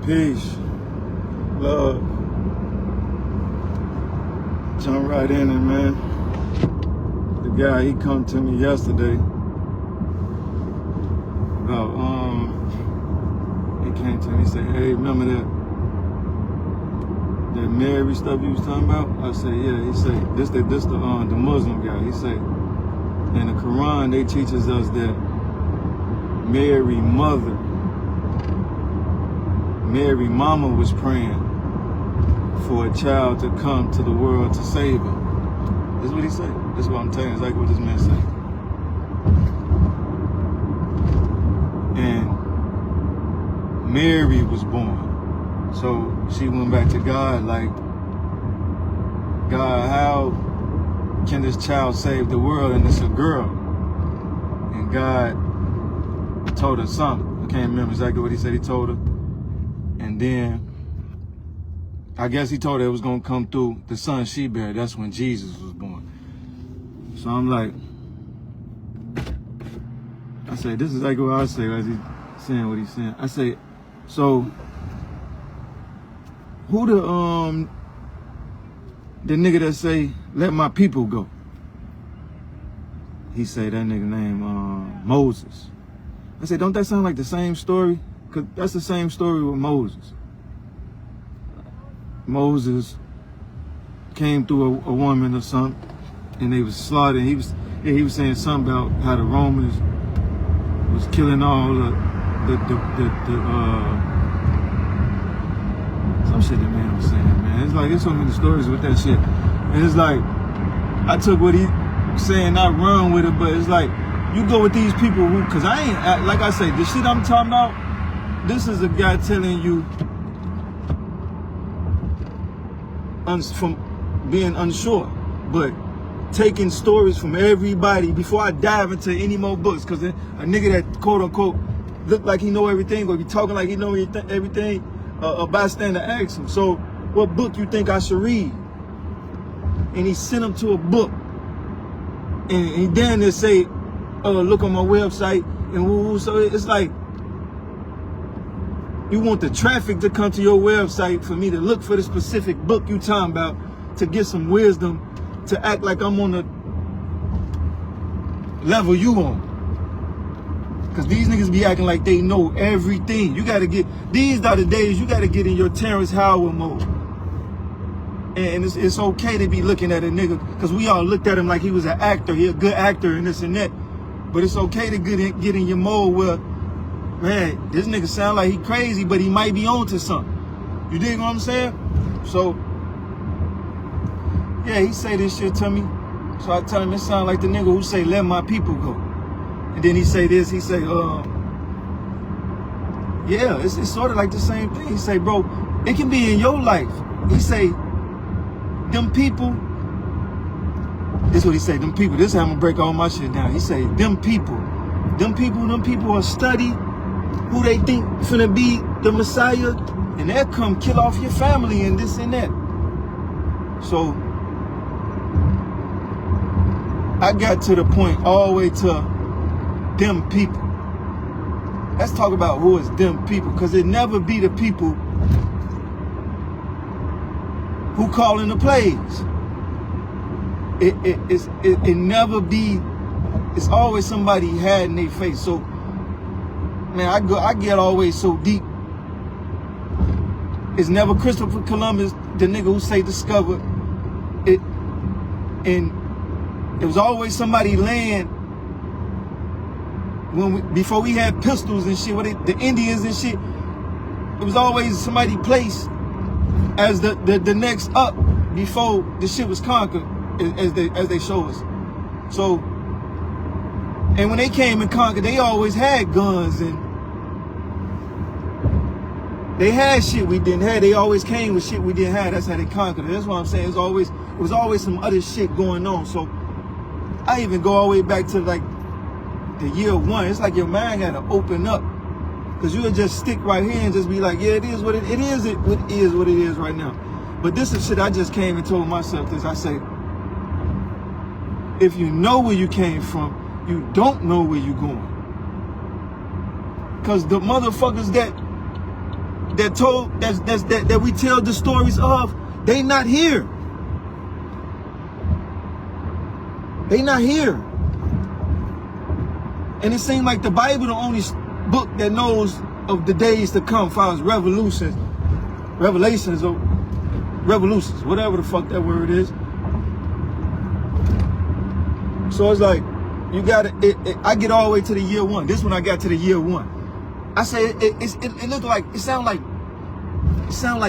Peace. Love. Jump right in it, man. The guy, he come to me yesterday about, he came to me, he said, hey, remember that Mary stuff you was talking about? I said, yeah. He said, this the Muslim guy. He said, in the Quran, they teaches us that Mary mama was praying for a child to come to the world to save her. This is what he said. This is what I'm telling you. It's like what this man said. And Mary was born. So she went back to God like, God, how can this child save the world? And it's a girl. And God told her something. I can't remember exactly what he said he told her. And then I guess he told her it was going to come through the son she bare. That's when Jesus was born. So I'm like, I say, this is like what I say as he's saying what he's saying. I say, so who the nigga that say, let my people go? He say that nigga name Moses. I say, don't that sound like the same story? Because that's the same story with Moses. Moses came through a woman or something, and they was slaughtered. He was saying something about how the Romans was killing all some shit that man was saying, man. It's like, there's so many stories with that shit. And it's like, I took what he saying, not run with it, but it's like, you go with these people who, cause I ain't, like I say, the shit I'm talking about, this is a guy telling you from being unsure, but taking stories from everybody before I dive into any more books, because a nigga that quote unquote look like he know everything or be talking like he know everything, a bystander asks him, so what book you think I should read? And he sent him to a book, and then they say, look on my website, and woo. So it's like, you want the traffic to come to your website for me to look for the specific book you talking about to get some wisdom, to act like I'm on the level you on. Because these niggas be acting like they know everything. You got to get, these are the days you got to get in your Terrence Howard mode. And it's okay to be looking at a nigga, because we all looked at him like he was an actor, he a good actor and this and that. But it's okay to get in your mode where, man, this nigga sound like he crazy, but he might be on to something. You dig what I'm saying? So, yeah, he say this shit to me. So I tell him it sound like the nigga who say, let my people go. And then he say this, he say, yeah, it's sort of like the same thing. He say, bro, it can be in your life. He say, them people, this is what he say, them people, this is how I'm gonna break all my shit down. He say, them people are study who they think finna be the Messiah, and they'll come kill off your family and this and that. So I got to the point all the way to them people. Let's talk about who is them people, because it never be the people who calling the plays. It never be, it's always somebody had in their face. So man, I get always so deep. It's never Christopher Columbus, the nigga who say discovered it, and it was always somebody land before we had pistols and shit, the Indians and shit. It was always somebody placed as the next up before the shit was conquered, as they show us. So, and when they came and conquered, they always had guns and they had shit we didn't have. They always came with shit we didn't have. That's how they conquered it. That's what I'm saying. It was always some other shit going on. So I even go all the way back to like the year one. It's like your mind got to open up, because you'll just stick right here and just be like, yeah, it is what it is. It is what it is right now. But this is shit I just came and told myself this. I say, if you know where you came from, you don't know where you're going. Because the motherfuckers that that we tell the stories of, they not here. They not here. And it seems like the Bible the only book that knows of the days to come, as revelations, whatever the fuck that word is. So it's like, you gotta, I get all the way to the year 1. This one I got to the year 1. I say it looked like, it sound like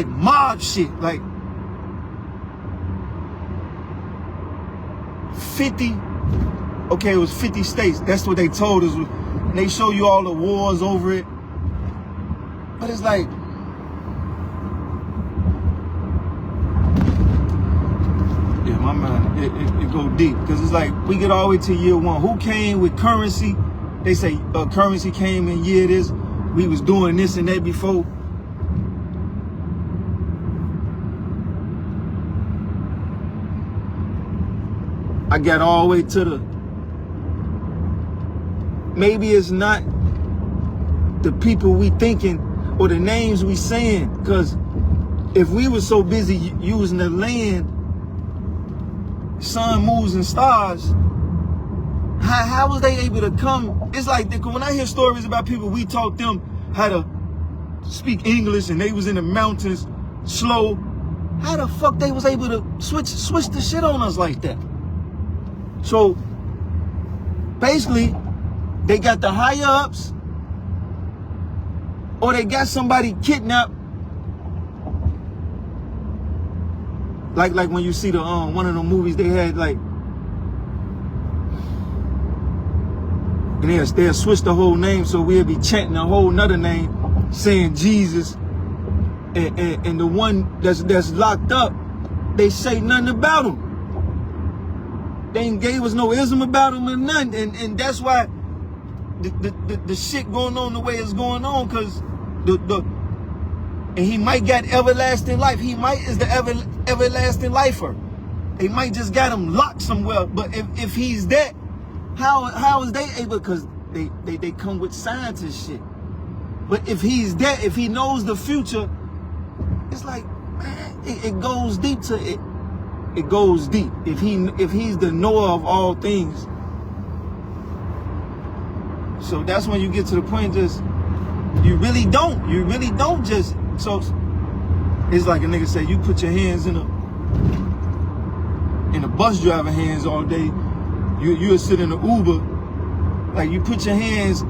mob shit, like 50, okay, it was 50 states. That's what they told us. And they show you all the wars over it. But it's like, yeah, my mind, it go deep. Because it's like, we get all the way to year 1. Who came with currency? They say currency came in year this. We was doing this and that before. I got all the way to the, maybe it's not the people we thinking or the names we saying, because if we were so busy using the land, sun, moons, and stars, how was they able to come? It's like, when I hear stories about people, we taught them how to speak English and they was in the mountains slow. How the fuck they was able to switch the shit on us like that? So basically, they got the higher ups, or they got somebody kidnapped. Like when you see the one of the movies they had, like, and they'll switch the whole name, so we'll be chanting a whole nother name, saying Jesus, and the one that's locked up, they say nothing about him. They ain't gave us no ism about him or nothing, and that's why the shit going on the way it's going on, because and he might got everlasting life. He might is the everlasting lifer. They might just got him locked somewhere. But if he's that, how is they able? Because they come with science and shit. But if he's that, if he knows the future, it's like, man, it goes deep to it. It goes deep. If he's the knower of all things. So that's when you get to the point, just you really don't just, so it's like a nigga say, you put your hands in a bus driver hands all day, you'll sit in the Uber, like you put your hands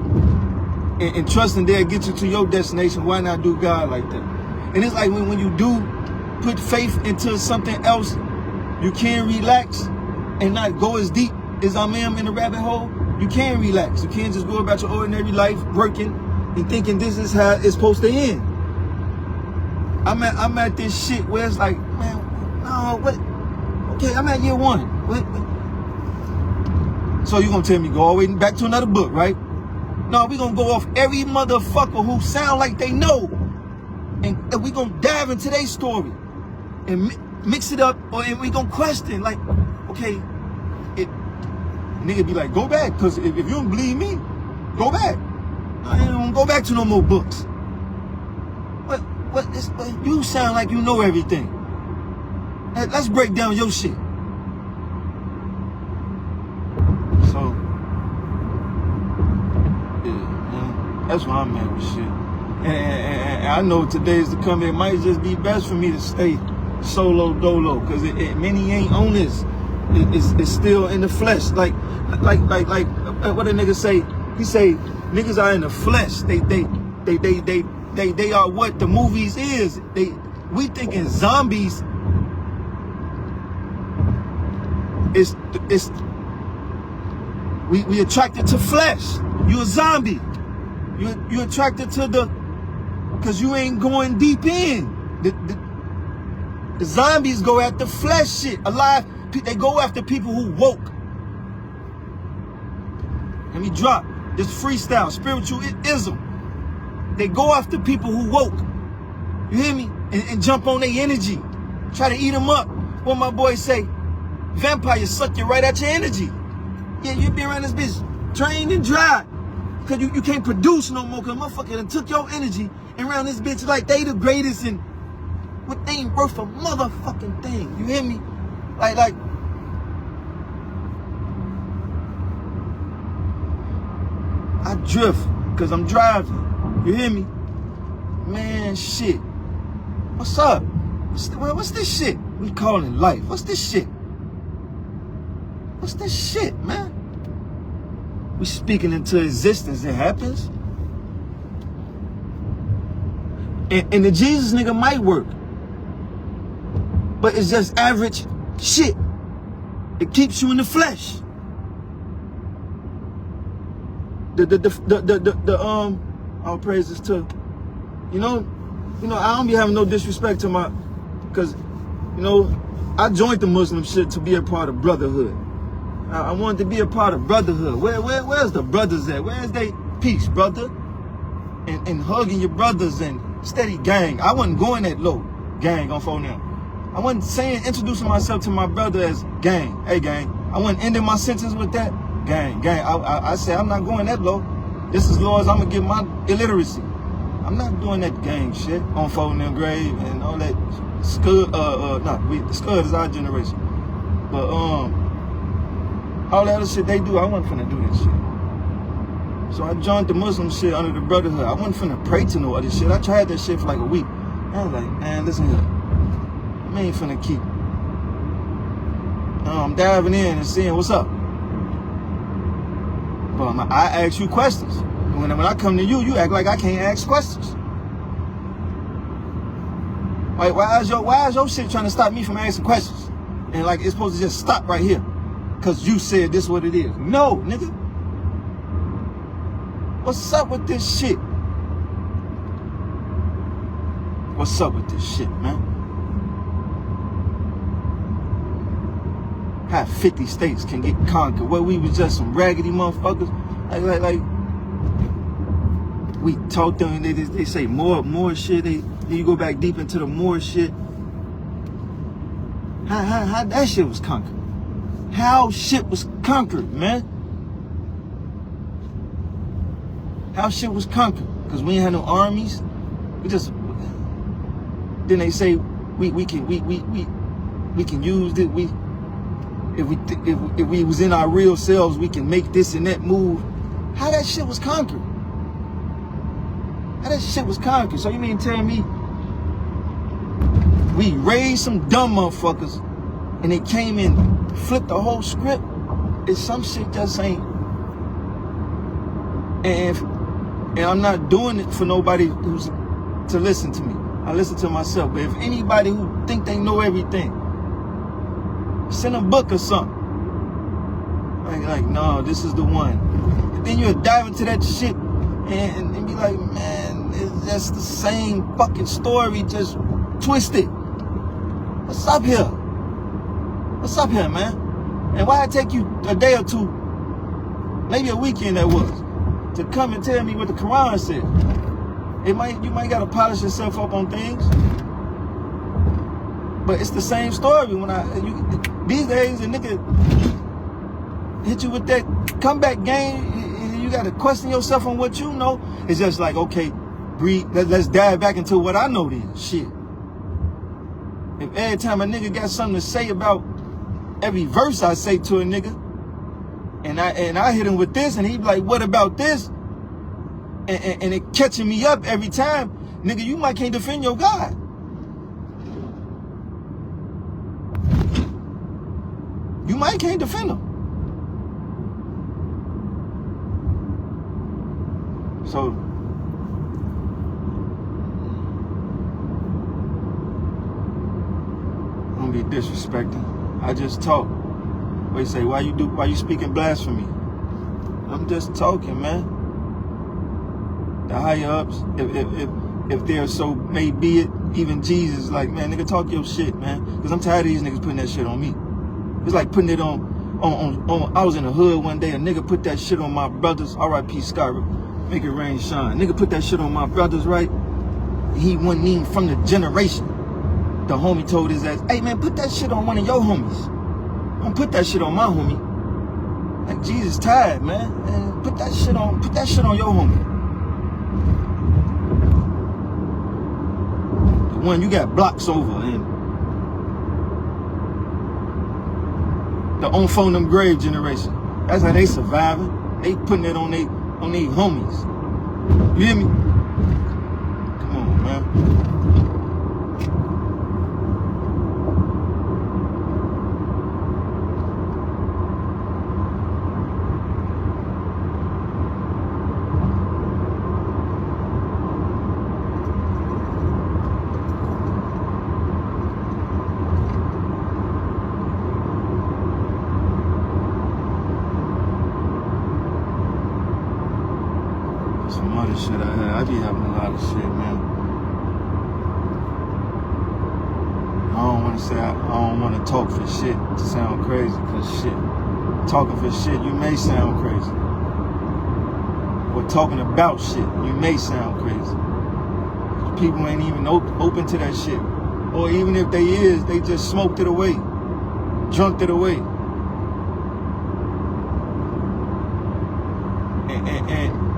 and trusting they'll get you to your destination. Why not do God like that? And it's like when you do put faith into something else, you can relax and not go as deep as I am in the rabbit hole. You can relax. You can't just go about your ordinary life working and thinking this is how it's supposed to end. I'm at this shit where it's like, man, no, what? Okay, I'm at year 1. What? So you gonna tell me go all the way back to another book, right? No, we gonna go off every motherfucker who sound like they know, and we gonna dive into their story and mix it up, and we gonna question, like, okay, nigga be like, go back, because if you don't believe me, go back. I ain't gonna go back to no more books. But you sound like you know everything. Let's break down your shit. So, yeah, man, that's why I'm at with shit. And I know today's to come, it might just be best for me to stay solo dolo, because many ain't on this. It's still in the flesh. Like what a nigga say? He say niggas are in the flesh. They are what the movies is. We thinking zombies. We attracted to flesh. You a zombie. You attracted to because you ain't going deep in. The zombies go after flesh shit. Alive. They go after people who woke. Let me drop this freestyle, spiritualism. They go after people who woke. You hear me? And jump on their energy. Try to eat them up. What my boys say, vampires suck you right at your energy. Yeah, you be around this bitch drained and dry. Because you can't produce no more, because motherfucker done took your energy around this bitch like they the greatest and what they ain't worth a motherfucking thing. You hear me? Like, I drift because I'm driving. You hear me? Man, shit. What's up? What's this shit we calling life? What's this shit? What's this shit, man? We speaking into existence. It happens. And the Jesus nigga might work. But it's just average shit. It keeps you in the flesh. All praises to, you know, I don't be having no disrespect to my, cause, you know, I joined the Muslim shit to be a part of brotherhood. I wanted to be a part of brotherhood. Where's the brothers at? Where's they peace, brother? And hugging your brothers and steady gang. I wasn't going that low, gang on phone now. I wasn't introducing myself to my brother as gang. Hey, gang. I wasn't ending my sentence with that. Gang. I said, I'm not going that low. This is low as I'm going to get my illiteracy. I'm not doing that gang shit on phone and grave and all that. Scud, the Scud is our generation. But, all that other shit they do, I wasn't finna do that shit. So I joined the Muslim shit under the brotherhood. I wasn't finna pray to no other shit. I tried that shit for like a week. I was like, man, listen here. I ain't finna keep I'm diving in and seeing what's up. But I ask you questions. When I come to you, you act like I can't ask questions. Like, why is your shit trying to stop me from asking questions? And like, it's supposed to just stop right here. Cause you said this what it is. No, nigga. What's up with this shit? What's up with this shit, man? How 50 states can get conquered? Where we was just some raggedy motherfuckers. Like we taught them, they say more shit. Then you go back deep into the more shit. How that shit was conquered? How shit was conquered, man? How shit was conquered? Because we ain't had no armies. We just, then they say we can use it. If we was in our real selves, we can make this and that move. How that shit was conquered? How that shit was conquered? So you mean tell me we raised some dumb motherfuckers and they came in, flipped the whole script? It's some shit just ain't. And I'm not doing it for nobody who's to listen to me. I listen to myself. But if anybody who think they know everything, send a book or something. Like, no, this is the one. And then you'll dive into that shit and be like, man, it's just the same fucking story, just twisted. What's up here? What's up here, man? And why it take you a day or two, maybe a weekend that was, to come and tell me what the Quran said? You might gotta polish yourself up on things. But it's the same story. These days, a nigga hit you with that comeback game, and you gotta question yourself on what you know. It's just like, okay, breathe. Let's dive back into what I know then. Shit. If every time a nigga got something to say about every verse I say to a nigga, and I hit him with this, and he be like, what about this? And it catching me up every time, nigga, you might can't defend your God. You might can't defend him. So don't be disrespecting. I just talk. They say, why you speaking blasphemy? I'm just talking, man. The higher ups, if they're so may be it, even Jesus, like, man, nigga, talk your shit, man. Because I'm tired of these niggas putting that shit on me. It's like putting it on I was in the hood one day, a nigga put that shit on my brothers, R.I.P. Skyrim, make it rain shine. Nigga put that shit on my brothers, right? He wasn't even from the generation. The homie told his ass, hey man, put that shit on one of your homies. Don't put that shit on my homie. Like, Jesus tired, man. Put that shit on your homie. The one you got blocks over, and the on phone them grave generation. That's how they surviving. They putting it on they homies. You hear me? Come on, man. Some other shit I had. I be having a lot of shit, man. I don't want to say I don't want to talk for shit to sound crazy, cause shit, talking for shit, you may sound crazy. Or talking about shit, you may sound crazy. People ain't even open to that shit. Or even if they is, they just smoked it away, drunk it away.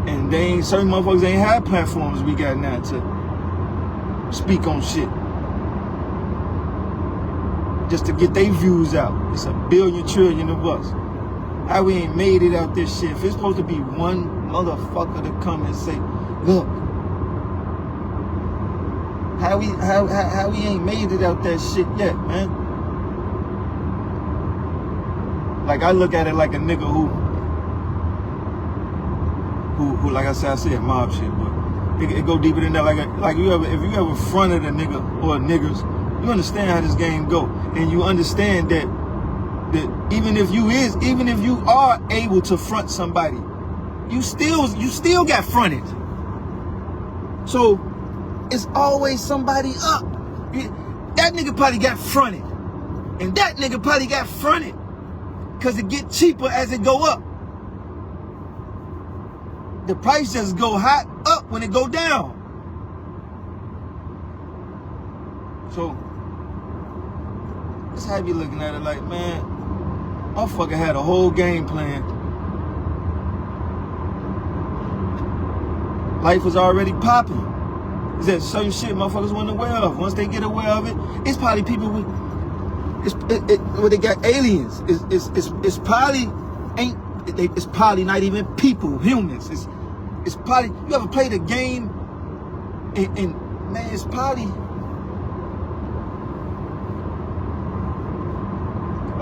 And they ain't, certain motherfuckers ain't have platforms we got now to speak on shit. Just to get their views out. It's a billion trillion of us. How we ain't made it out this shit? If it's supposed to be one motherfucker to come and say, look, how we ain't made it out that shit yet, man. Like I look at it like a nigga who like I said mob shit, but it go deeper than that. Like if you ever fronted a nigga or niggers, you understand how this game go, and you understand that even if you are able to front somebody, you still got fronted. So it's always somebody up. That nigga probably got fronted, and that nigga probably got fronted, cause it get cheaper as it go up. The price just go hot up when it go down. So that's how I be looking at it, like, man, motherfucker had a whole game plan. Life was already popping. Is that certain shit motherfuckers weren't aware of? Once they get aware of it, it's probably people with where they got aliens. It's probably ain't. It's probably not even people, humans. It's probably, you ever played a game and man, it's probably,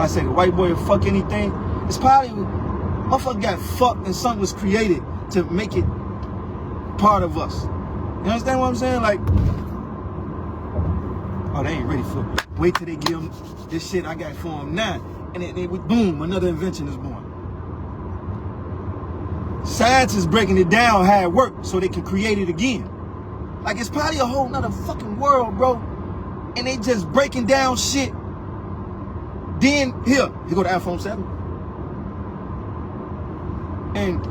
I say the white boy will fuck anything. It's probably, motherfucker got fucked and something was created to make it part of us. You understand what I'm saying? Like, oh, they ain't ready for it. Wait till they give them this shit I got for them now. And then boom, another invention is born. Science is breaking it down how it works so they can create it again. Like, it's probably a whole nother fucking world, bro. And they just breaking down shit. Then, here go to iPhone 7. And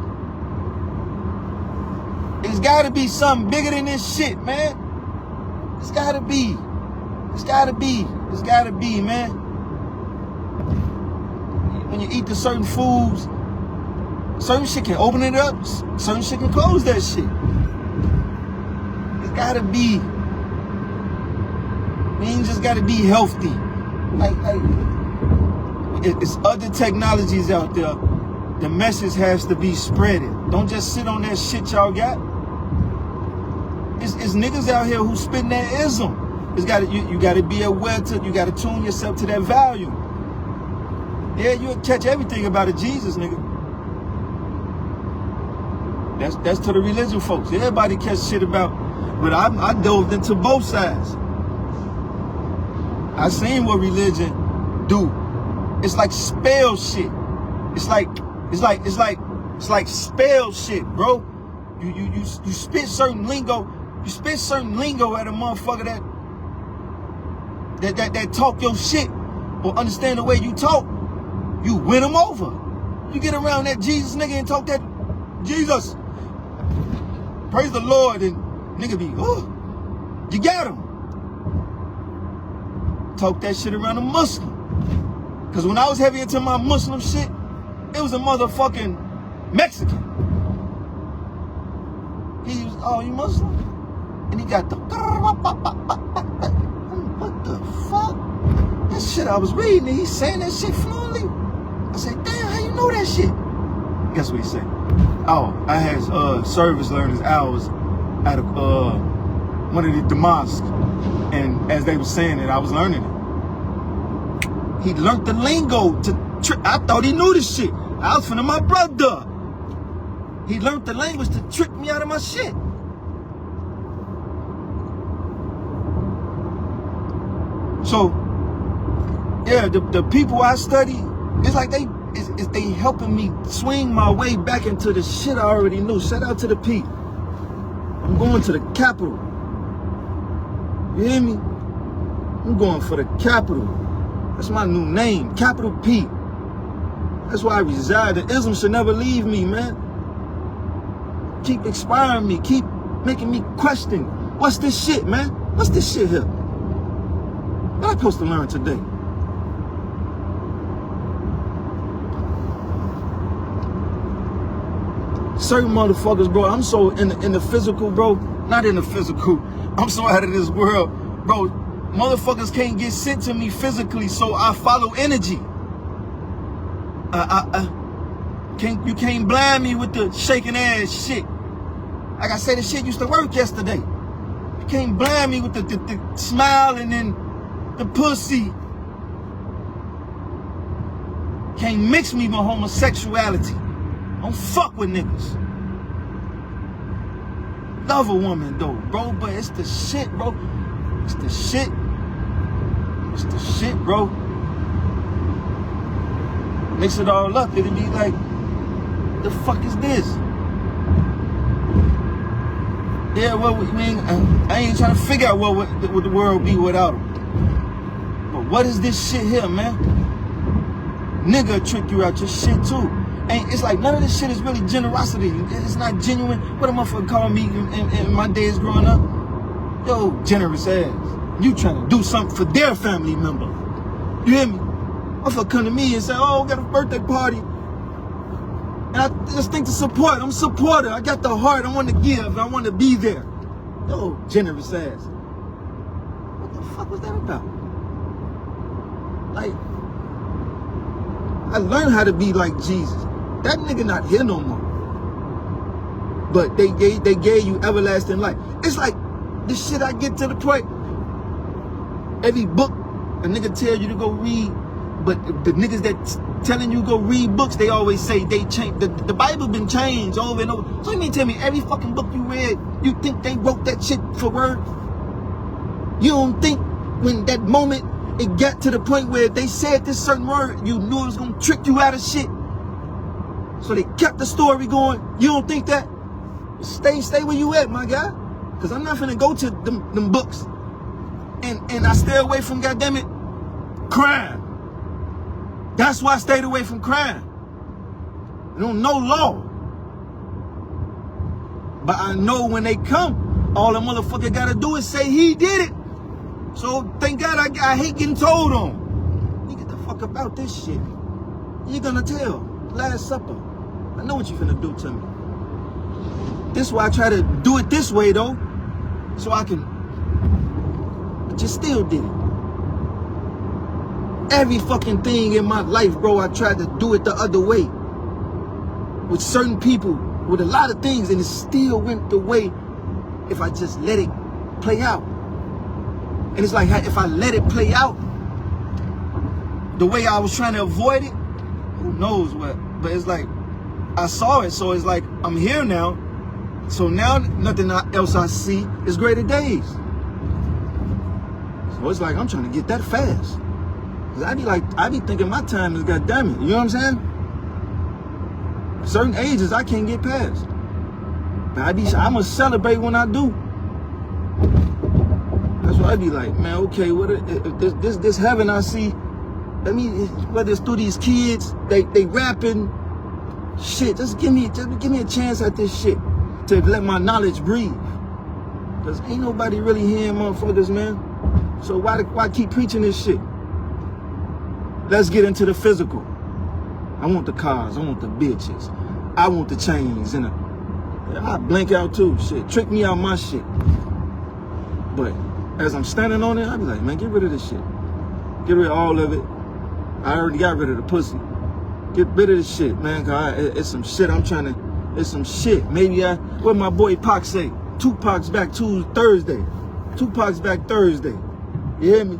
it's gotta be something bigger than this shit, man. It's gotta be. It's gotta be. It's gotta be, man. When you eat the certain foods, certain shit can open it up, certain shit can close that shit. It's gotta be. We ain't just gotta be healthy. Like it's other technologies out there. The message has to be spreaded. Don't just sit on that shit y'all got. It's niggas out here who spitting that ism. It's you gotta be aware to, you gotta tune yourself to that value. Yeah, you'll catch everything about a Jesus, nigga. That's to the religion folks. Everybody catch shit about, but I dove into both sides. I seen what religion do. It's like spell shit. It's like spell shit, bro. You spit certain lingo. You spit certain lingo at a motherfucker that talk your shit or understand the way you talk. You win them over. You get around that Jesus nigga and talk that Jesus. Praise the Lord, and nigga be, oh, you got him. Talk that shit around a Muslim. Cause when I was heavy into my Muslim shit, it was a motherfucking Mexican. He was, oh, you Muslim? And he got the, shit, I was reading it. He's saying that shit fluently. I said, damn, how you know that shit? Guess what he said? Oh, I had service learners hours at one of the mosques, and as they were saying it, I was learning it. He learned the lingo to I thought he knew this shit. I was finna my brother. He learned the language to trick me out of my shit. So, yeah, the people I study, it's like they helping me swing my way back into the shit I already knew. Shout out to the P. I'm going to the capital. You hear me? I'm going for the capital. That's my new name, Capital P. That's where I reside. The ism should never leave me, man. Keep inspiring me. Keep making me question. What's this shit, man? What's this shit here? What am I supposed to learn today? Certain motherfuckers, bro, I'm so in the physical, bro. Not in the physical. I'm so out of this world. Bro, motherfuckers can't get sent to me physically, so I follow energy. You can't blind me with the shaking ass shit. Like I said, the shit used to work yesterday. You can't blind me with the smile and then the pussy. Can't mix me with homosexuality. Don't fuck with niggas. Love a woman though, bro, but it's the shit, bro. It's the shit. It's the shit, bro. Mix it all up, it'll be like, the fuck is this? Yeah, well, I ain't trying to figure out what the world be without them. But what is this shit here, man? Nigga trick you out your shit too. And it's like none of this shit is really generosity. It's not genuine. What a motherfucker called me in my days growing up? Yo, generous ass. You trying to do something for their family member. You hear me? Motherfucker come to me and say, oh, I got a birthday party. And I just think to support. I'm a supporter. I got the heart. I want to give. I want to be there. Yo, generous ass. What the fuck was that about? Like, I learned how to be like Jesus. That nigga not here no more. But they gave you everlasting life. It's like this shit I get to the point. Every book a nigga tell you to go read, but the niggas that telling you go read books, they always say they change. The Bible been changed over and over. So you mean tell me every fucking book you read, you think they wrote that shit for word? You don't think when that moment it got to the point where they said this certain word, you knew it was gonna trick you out of shit? So they kept the story going. You don't think that? Stay where you at, my guy. Cause I'm not finna go to them books. And I stay away from, goddammit, crime. That's why I stayed away from crime. I don't know law. But I know when they come, all the motherfucker gotta do is say he did it. So thank God I hate getting told on. You get the fuck about this shit. You're gonna tell. Last Supper. I know what you're finna do to me. This is why I try to do it this way though. So I can. But you still did it. Every fucking thing in my life, bro, I tried to do it the other way. With certain people, with a lot of things, and it still went the way if I just let it play out. And it's like, if I let it play out the way I was trying to avoid it, who knows what. But it's like, I saw it, so it's like, I'm here now. So now, nothing else I see is greater days. So it's like, I'm trying to get that fast. Cause I be thinking my time is goddammit. You know what I'm saying? Certain ages I can't get past. But I must celebrate when I do. That's why I be like, man, okay, what if this heaven I see, whether it's through these kids, they rapping, shit, just give me a chance at this shit to let my knowledge breathe. Cause ain't nobody really hearing motherfuckers, man. So why keep preaching this shit? Let's get into the physical. I want the cars, I want the bitches, I want the chains, and I blink out too, shit. Trick me out my shit. But as I'm standing on it, I be like, man, get rid of this shit. Get rid of all of it. I already got rid of the pussy. Get rid of the shit, man. Cause it's some shit I'm trying to. It's some shit. Maybe what my boy Pac say? Tupac's back Thursday. Tupac's back Thursday. You hear me?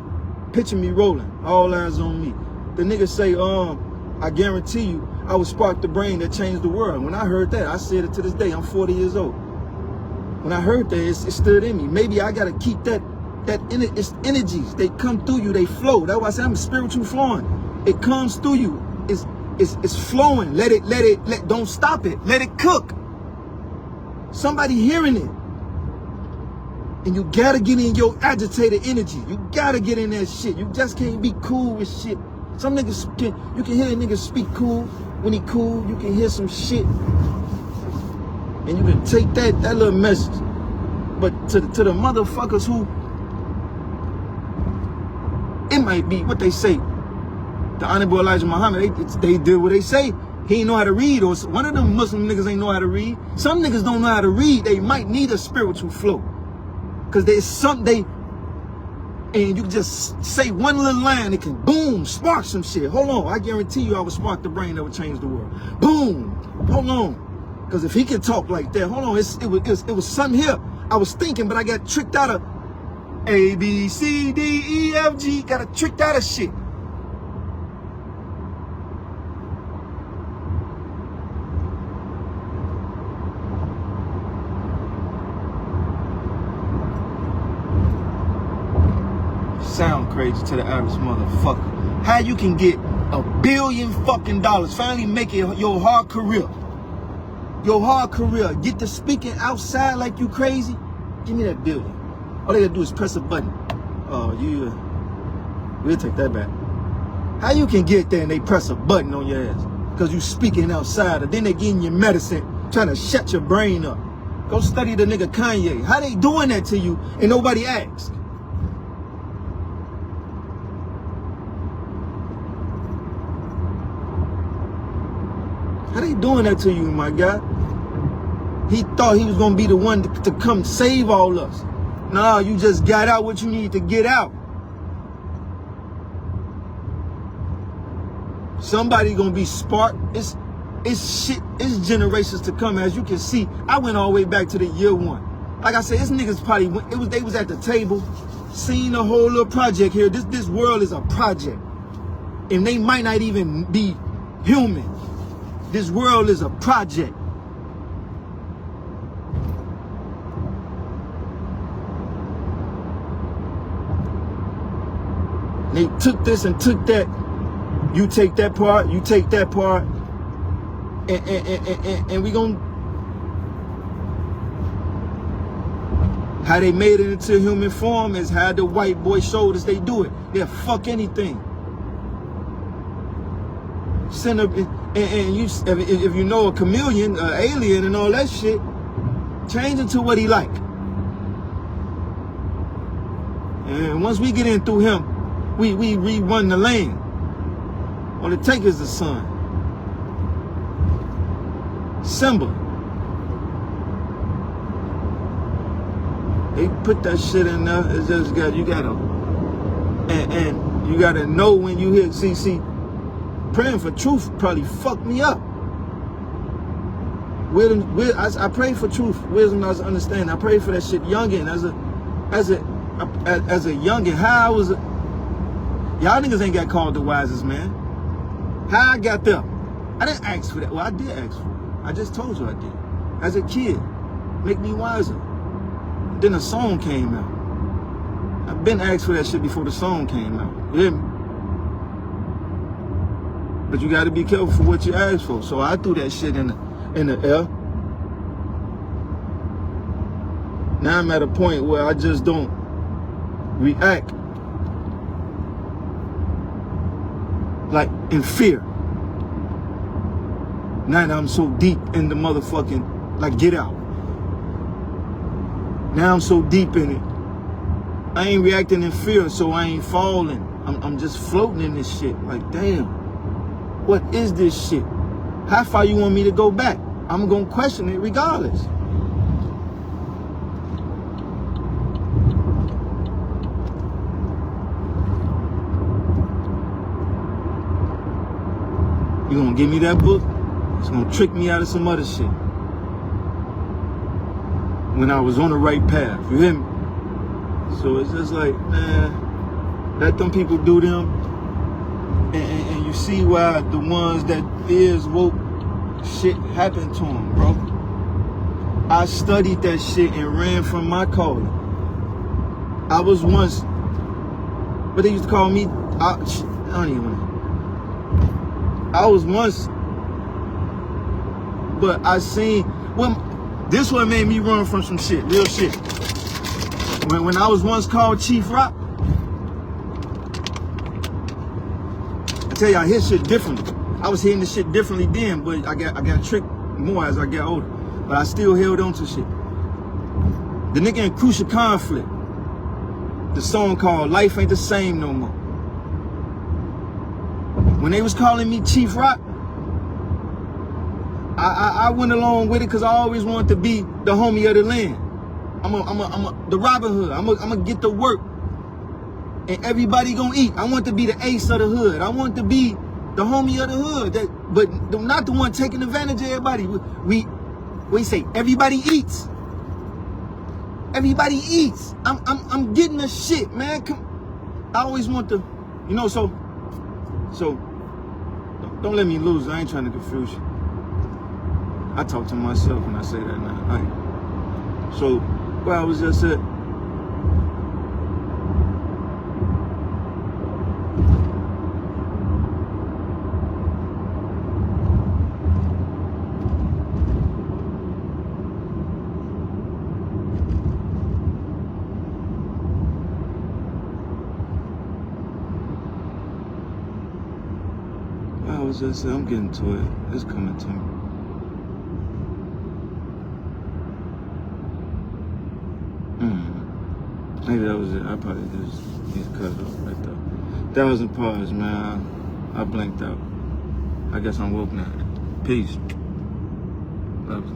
Picture me rolling. All eyes on me. The nigga say, I guarantee you, I will spark the brain that changed the world. When I heard that, I said it to this day. I'm 40 years old. When I heard that, it stood in me. Maybe I gotta keep it's energies. They come through you. They flow. That's why I say I'm spiritual flowing. It comes through you. It's flowing. Don't stop it. Let it cook. Somebody hearing it. And you gotta get in your agitated energy. You gotta get in that shit. You just can't be cool with shit. Some niggas you can hear a nigga speak cool. When he cool, you can hear some shit. And you can take that little message. But to the motherfuckers who, it might be what they say. The Honorable Elijah Muhammad, they did what they say. He ain't know how to read, or one of them Muslim niggas ain't know how to read. Some niggas don't know how to read. They might need a spiritual flow. Cause there's something and you can just say one little line, it can boom, spark some shit. Hold on, I guarantee you I would spark the brain that would change the world. Boom, hold on. Cause if he can talk like that, hold on, it was something here. I was thinking, but I got tricked out of A, B, C, D, E, F, G, got tricked out of shit. Sound crazy to the average motherfucker. How you can get $1 billion fucking dollars, finally make it your hard career. Your hard career. Get to speaking outside like you crazy. Give me that $1 billion. All they gotta do is press a button. Oh, we'll take that back. How you can get there and they press a button on your ass? Because you speaking outside, and then they getting your medicine, trying to shut your brain up. Go study the nigga Kanye. How they doing that to you and nobody asks? How they doing that to you, my guy? He thought he was gonna be the one to come save all us. Nah, you just got out what you need to get out. Somebody gonna be sparked. It's shit. It's generations to come. As you can see, I went all the way back to the year 1. Like I said, this niggas probably they was at the table, seeing the whole little project here. This world is a project, and they might not even be human. This world is a project. They took this and took that. You take that part, you take that part, and we gon' how they made it into human form is how the white boy showed us they do it. They'll fuck anything. Send up and you, if you know a chameleon, an alien, and all that shit, change into what he like. And once we get in through him, we rerun the lane. All it take is the sun. Simba. They put that shit in there. It's just you gotta and you gotta know when you hear. See. Praying for truth probably fucked me up. I pray for truth, wisdom, knowledge, understanding. I pray for that shit youngin' as a youngin'. How I was y'all niggas ain't got called the wisest man. How I got there? I didn't ask for that. Well, I did ask for it. I just told you I did. As a kid, make me wiser. Then a song came out. I've been asked for that shit before the song came out. You hear me? But you got to be careful for what you ask for. So I threw that shit in the air. Now I'm at a point where I just don't react like in fear. Now that I'm so deep in the motherfucking, like, get out. Now I'm so deep in it. I ain't reacting in fear, so I ain't falling. I'm just floating in this shit. Like, damn. What is this shit? How far you want me to go back? I'm gonna question it regardless. You gonna give me that book? It's gonna trick me out of some other shit. When I was on the right path, you hear me? So it's just like, man, let them people do them. And you see why the ones that is woke, shit happened to them, bro. I studied that shit and ran from my calling. I was once, what they used to call me, I don't even know. I was once, but I seen, well, this one made me run from some shit, real shit. When I was once called Chief Rock, I tell y'all, I hit shit differently. I was hitting the shit differently then, but I got tricked more as I got older. But I still held on to shit. The nigga in Crucial Conflict, the song called Life Ain't the Same No More. When they was calling me Chief Rock, I went along with it because I always wanted to be the homie of the land. I'm the Robin Hood. I'm gonna get to work, and everybody gonna eat. I want to be the ace of the hood. I want to be the homie of the hood. But not the one taking advantage of everybody. We say everybody eats. Everybody eats. I'm getting the shit, man. I always want to, you know. So don't let me lose. I ain't trying to confuse you. I talk to myself when I say that now. So, well, I was just at. I was just saying, I'm getting to it. It's coming to me. Maybe that was it. I probably just cut it off right there. 1,000 pause, man. I blanked out. I guess I'm woke now. Peace. Love.